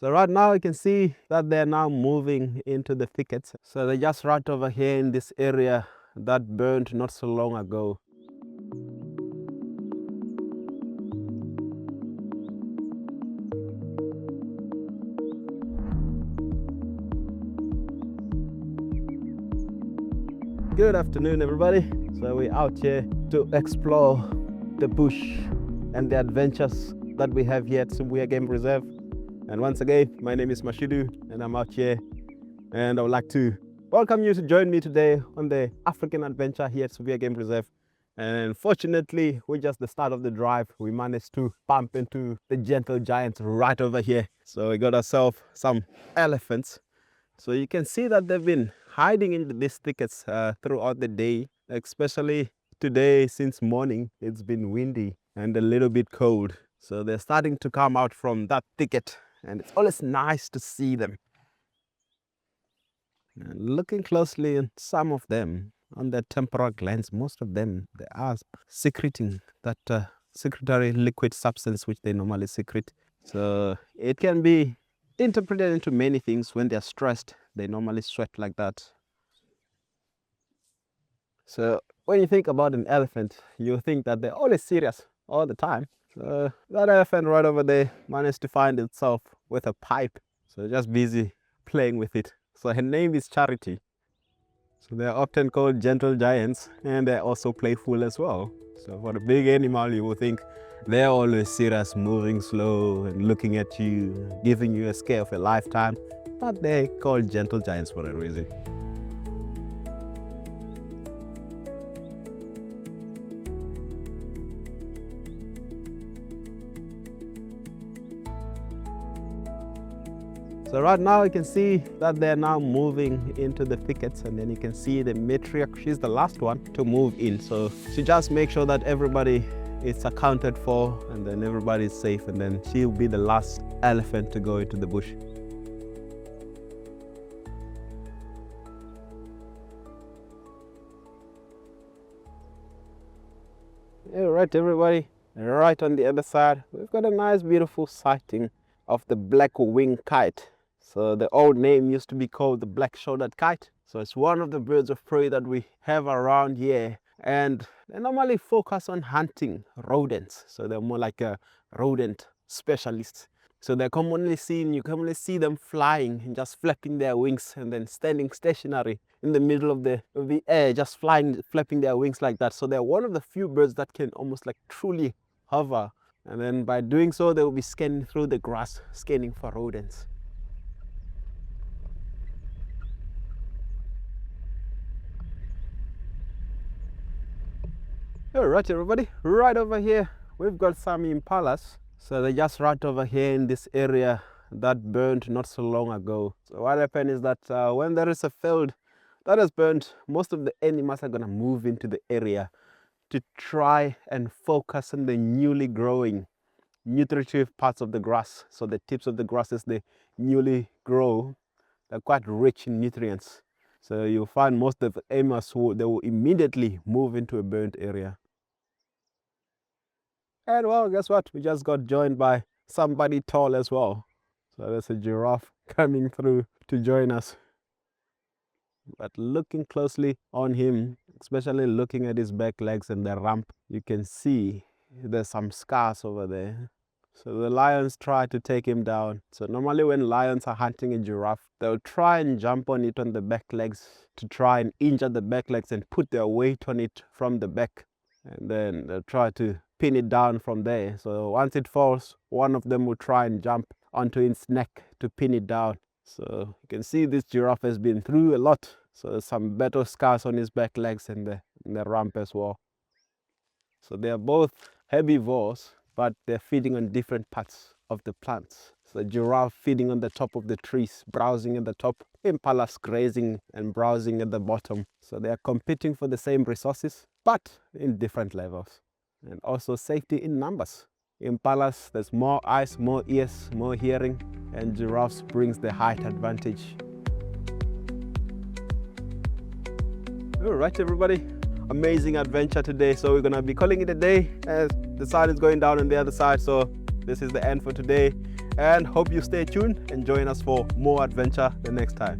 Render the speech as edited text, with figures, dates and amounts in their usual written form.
So right now you can see that they're now moving into the thickets. So they're just right over here in this area that burned not so long ago. Good afternoon, everybody. So we're out here to explore the bush and the adventures that we have here at Sibuya Game Reserve. And once again, my name is Mashudu and I'm out here, and I would like to welcome you to join me today on the African adventure here at Sibuya Game Reserve. And fortunately, we're just the start of the drive. We managed to bump into the gentle giants right over here. So we got ourselves some elephants. So you can see that they've been hiding in these thickets throughout the day, especially today. Since morning it's been windy and a little bit cold, so they're starting to come out from that thicket, and it's always nice to see them. And looking closely at some of them on their temporal glands, most of them, they are secreting that secretory liquid substance which they normally secrete. So it can be interpreted into many things. When they're stressed, they normally sweat like that. So when you think about an elephant, you think that they're always serious all the time. So that elephant right over there managed to find itself with a pipe, so just busy playing with it. So her name is Charity. So they're often called gentle giants, and they're also playful as well. So for a big animal, you will think they're always serious, moving slow and looking at you, giving you a scare of a lifetime. But they're called gentle giants for a reason. So right now you can see that they're now moving into the thickets, and then you can see the matriarch. She's the last one to move in. So she just makes sure that everybody is accounted for, and then everybody is safe, and then she'll be the last elephant to go into the bush. All right, everybody, right on the other side, we've got a nice, beautiful sighting of the black-winged kite. So the old name used to be called the black-shouldered kite. So it's one of the birds of prey that we have around here, and they normally focus on hunting rodents. So they're more like a rodent specialist. So they're commonly seen, you commonly see them flying and just flapping their wings, and then standing stationary in the middle of the air, just flapping their wings like that. So they're one of the few birds that can almost like truly hover. And then by doing so, they will be scanning through the grass, scanning for rodents. All right, everybody, right over here, we've got some impalas. So they're just right over here in this area that burned not so long ago. So what happened is that when there is a field that has burned, most of the animals are going to move into the area to try and focus on the newly growing nutritive parts of the grass. So the tips of the grass, as they newly grow, they're quite rich in nutrients. So you'll find most of the animals they will immediately move into a burnt area. And well, guess what? We just got joined by somebody tall as well. So there's a giraffe coming through to join us. But looking closely on him, especially looking at his back legs and the rump, you can see there's some scars over there. So the lions try to take him down. So normally when lions are hunting a giraffe, they'll try and jump on it on the back legs to try and injure the back legs and put their weight on it from the back. And then they'll try to pin it down from there. So once it falls, one of them will try and jump onto its neck to pin it down. So you can see this giraffe has been through a lot. So there's some battle scars on his back legs and the rump as well. So they are both herbivores, but they're feeding on different parts of the plants. So giraffe feeding on the top of the trees, browsing at the top, impalas grazing and browsing at the bottom. So they are competing for the same resources, but in different levels. And also safety in numbers. Impalas, there's more eyes, more ears, more hearing, and giraffes brings the height advantage. All right, everybody, amazing adventure today. So we're gonna be calling it a day as the sun is going down on the other side. So this is the end for today. and hope you stay tuned and join us for more adventure the next time.